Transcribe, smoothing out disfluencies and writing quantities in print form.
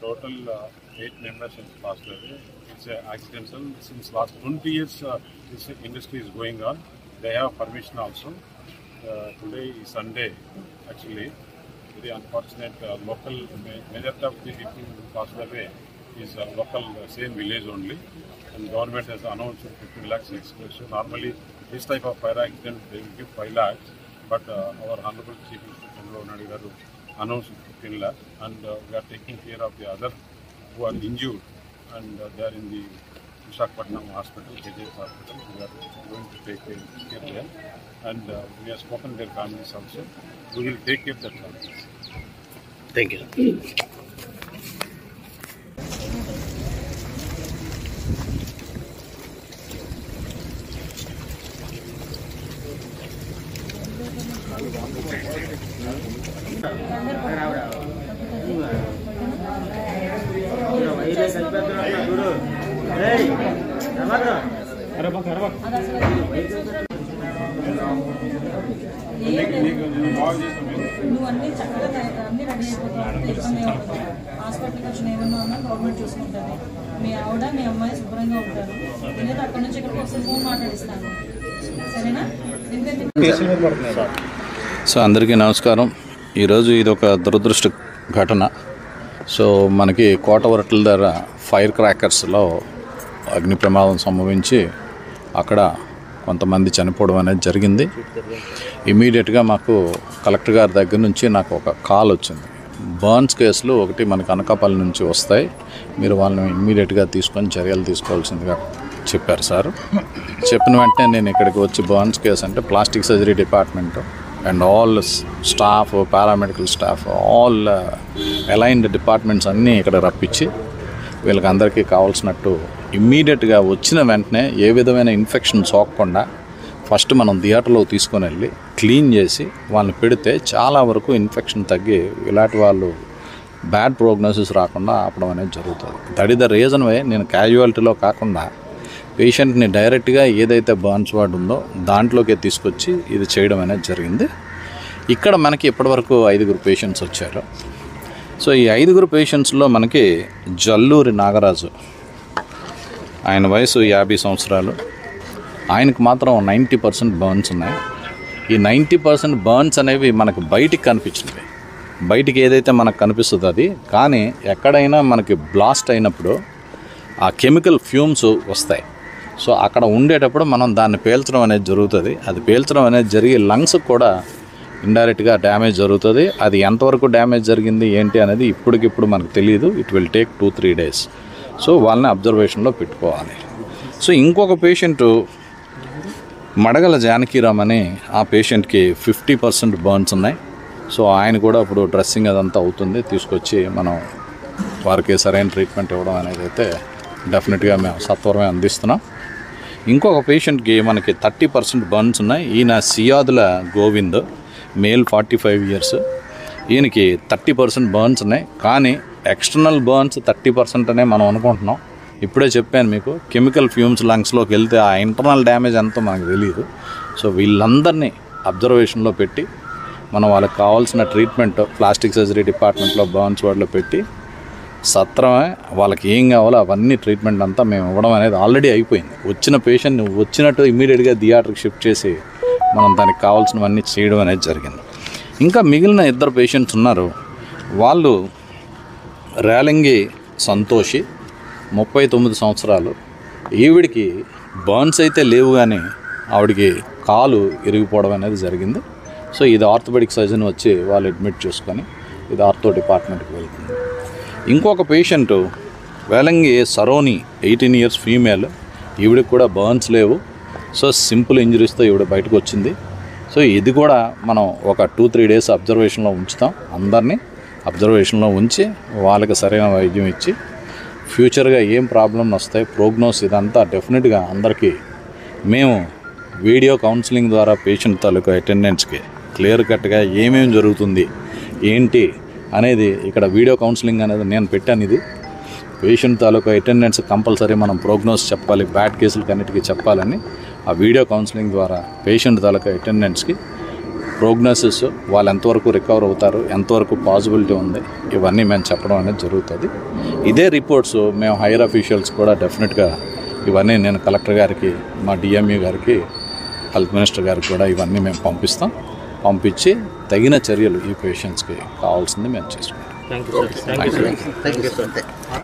total 8 members in passed away. It's accidental. Since last 20 years, this industry is going on. They have permission also. Today is Sunday, actually. Very unfortunate. Local majority of the people who passed away is local, same village only. And government has announced 15 lakhs extra. Normally, this type of fire accident they will give 5 lakhs. But our Honorable Chief Minister Chandrababu Naidu garu announced 15 lakhs, and we are taking care of the other who are injured, and they are in the Visakhapatnam hospital, KJS hospital. We are going to take care of them, and we have spoken to their families also. We will take care of their families. Thank you. నువ్వు అన్ని చక్కగా అన్ని ready అయిపోతావు. హాస్పిటల్కి వచ్చిన ఏమన్నా ఉన్నా government చూసుకుంటుంది. మీ ఆవిడ మీ అమ్మాయి శుభ్రంగా ఉంటారు. నేనైతే అక్కడి నుంచి ఇక్కడికి వస్తే ఫోన్ మాట్లాడిస్తాను, సరేనా? సో అందరికీ నమస్కారం. ఈరోజు ఇది ఒక దురదృష్ట ఘటన. సో మనకి కోటవరట్ల దగ్గర ఫైర్ క్రాకర్స్లో అగ్ని ప్రమాదం సంభవించి అక్కడ కొంతమంది చనిపోవడం అనేది జరిగింది. ఇమీడియట్గా మాకు కలెక్టర్ గారి దగ్గర నుంచి నాకు ఒక కాల్ వచ్చింది. బర్న్స్ కేసులు ఒకటి మనకు అనకాపల్లి నుంచి వస్తాయి, మీరు వాళ్ళని ఇమీడియట్గా తీసుకొని చర్యలు తీసుకోవాల్సిందిగా చెప్పారు సార్. చెప్పిన వెంటనే నేను ఇక్కడికి వచ్చి బర్న్స్ కేసు అంటే plastic surgery department and all staff, paramedical staff, all aligned departments అన్నీ ఇక్కడ రప్పించి వీళ్ళకి అందరికీ కావాల్సినట్టు ఇమ్మీడియట్గా వచ్చిన వెంటనే ఏ విధమైన ఇన్ఫెక్షన్ సోకకుండా ఫస్ట్ మనం థియేటర్లో తీసుకొని వెళ్ళి క్లీన్ చేసి వాళ్ళని పెడితే చాలా వరకు ఇన్ఫెక్షన్ తగ్గి ఇలాంటి వాళ్ళు బ్యాడ్ ప్రోగ్నోసిస్ రాకుండా ఆపడం అనేది జరుగుతుంది. That is the reason why నేను క్యాజువాలిటీలో కాకుండా పేషెంట్ని డైరెక్ట్గా ఏదైతే బర్న్స్ వార్డ్ ఉందో దాంట్లోకే తీసుకొచ్చి ఇది చేయడం అనేది జరిగింది. ఇక్కడ మనకి ఇప్పటివరకు 5 పేషెంట్స్ వచ్చారు. సో ఈ 5 పేషెంట్స్లో మనకి జల్లూరి నాగరాజు, ఆయన వయసు 50 సంవత్సరాలు. ఆయనకు మాత్రం 90% బర్న్స్ ఉన్నాయి. ఈ 90% బర్న్స్ అనేవి మనకు బయటికి కనిపించినవి. బయటికి ఏదైతే మనకు కనిపిస్తుందో అది, కానీ ఎక్కడైనా మనకి బ్లాస్ట్ అయినప్పుడు ఆ కెమికల్ ఫ్యూమ్స్ వస్తాయి. సో అక్కడ ఉండేటప్పుడు మనం దాన్ని పేల్చడం అనేది జరుగుతుంది. అది పేల్చడం అనేది జరిగి లంగ్స్కి కూడా ఇండైరెక్ట్గా డ్యామేజ్ జరుగుతుంది. అది ఎంతవరకు డ్యామేజ్ జరిగింది ఏంటి అనేది ఇప్పటికిప్పుడు మనకు తెలియదు. It will take 2-3 days. So వాళ్ళని అబ్జర్వేషన్లో పెట్టుకోవాలి. సో ఇంకొక పేషెంటు మడగల జానకీరామ్ అని, ఆ పేషెంట్కి 50% బర్న్స్ ఉన్నాయి. సో ఆయన కూడా ఇప్పుడు డ్రెస్సింగ్ అదంతా అవుతుంది, తీసుకొచ్చి మనం వారికి సరైన ట్రీట్మెంట్ ఇవ్వడం అనేది అయితే డెఫినెట్గా మేము సత్వరమే అందిస్తున్నాం. ఇంకొక పేషెంట్కి మనకి 30% బర్న్స్ ఉన్నాయి. ఈయన సియాదుల గోవింద్, మేల్ 45 years. ఈయనకి 30% బర్న్స్ ఉన్నాయి. కానీ ఎక్స్టర్నల్ బర్న్స్ 30% అనే మనం అనుకుంటున్నాం. ఇప్పుడే చెప్పాను మీకు, కెమికల్ ఫ్యూమ్స్ లంగ్స్లోకి వెళ్తే ఆ ఇంటర్నల్ డ్యామేజ్ ఎంతో మనకు తెలియదు. సో వీళ్ళందరినీ అబ్జర్వేషన్లో పెట్టి మనం వాళ్ళకి కావాల్సిన ట్రీట్మెంట్ ప్లాస్టిక్ సర్జరీ డిపార్ట్మెంట్లో బర్న్స్ వార్డులో పెట్టి సత్రమే వాళ్ళకి ఏం కావాలో అవన్నీ ట్రీట్మెంట్ అంతా మేము ఇవ్వడం అనేది ఆల్రెడీ అయిపోయింది. వచ్చిన పేషెంట్ని వచ్చినట్టు ఇమీడియట్గా థియేటర్కి షిఫ్ట్ చేసి మనం దానికి కావాల్సినవన్నీ చేయడం అనేది జరిగింది. ఇంకా మిగిలిన 2 పేషెంట్స్ ఉన్నారు. వాళ్ళు రేలంగి సంతోషి, 39 సంవత్సరాలు. ఈవిడికి బర్న్స్ అయితే లేవు, కానీ ఆవిడికి కాలు ఇరిగిపోవడం అనేది జరిగింది. సో ఇది ఆర్థోపెడిక్ సర్జన్ వచ్చి వాళ్ళు అడ్మిట్ చేసుకొని ఇది ఆర్థో డిపార్ట్మెంట్కి వెళ్తుంది. ఇంకొక పేషెంట్ వేలంగి సరోని, 18 years ఫీమేల్. ఈవిడికి కూడా బర్న్స్ లేవు. సో సింపుల్ ఇంజరీస్తో ఈవిడ బయటకు వచ్చింది. సో ఇది కూడా మనం ఒక 2-3 days అబ్జర్వేషన్లో ఉంచుతాం. అందరినీ అబ్జర్వేషన్లో ఉంచి వాళ్ళకి సరైన వైద్యం ఇచ్చి ఫ్యూచర్గా ఏం ప్రాబ్లమ్ వస్తాయి, ప్రోగ్నోస్ ఇదంతా డెఫినెట్గా అందరికీ మేము వీడియో కౌన్సిలింగ్ ద్వారా పేషెంట్ తాలూకా అటెండెన్స్కి క్లియర్ కట్గా ఏమేమి జరుగుతుంది ఏంటి అనేది ఇక్కడ వీడియో కౌన్సిలింగ్ అనేది నేను పెట్టాను. ఇది పేషెంట్ తాలూకా అటెండెన్స్ కంపల్సరీ మనం ప్రోగ్నోస్ చెప్పాలి, బ్యాడ్ కేసులకి అన్నిటికీ చెప్పాలని ఆ వీడియో కౌన్సిలింగ్ ద్వారా పేషెంట్ తాలూకా అటెండెన్స్కి ప్రోగ్నోసిస్, వాళ్ళు ఎంతవరకు రికవర్ అవుతారు, ఎంతవరకు పాసిబిలిటీ ఉంది, ఇవన్నీ మేము చెప్పడం అనేది జరుగుతుంది. ఇదే రిపోర్ట్స్ మేము హైయర్ అఫీషియల్స్ కూడా డెఫినెట్గా ఇవన్నీ నేను కలెక్టర్ గారికి, మా డిఎంఈ గారికి, హెల్త్ మినిస్టర్ గారికి కూడా ఇవన్నీ మేము పంపించి తగిన చర్యలు ఈ పేషెంట్స్కి కావాల్సింది మేము చేసుకుంటాం. Thank you sir.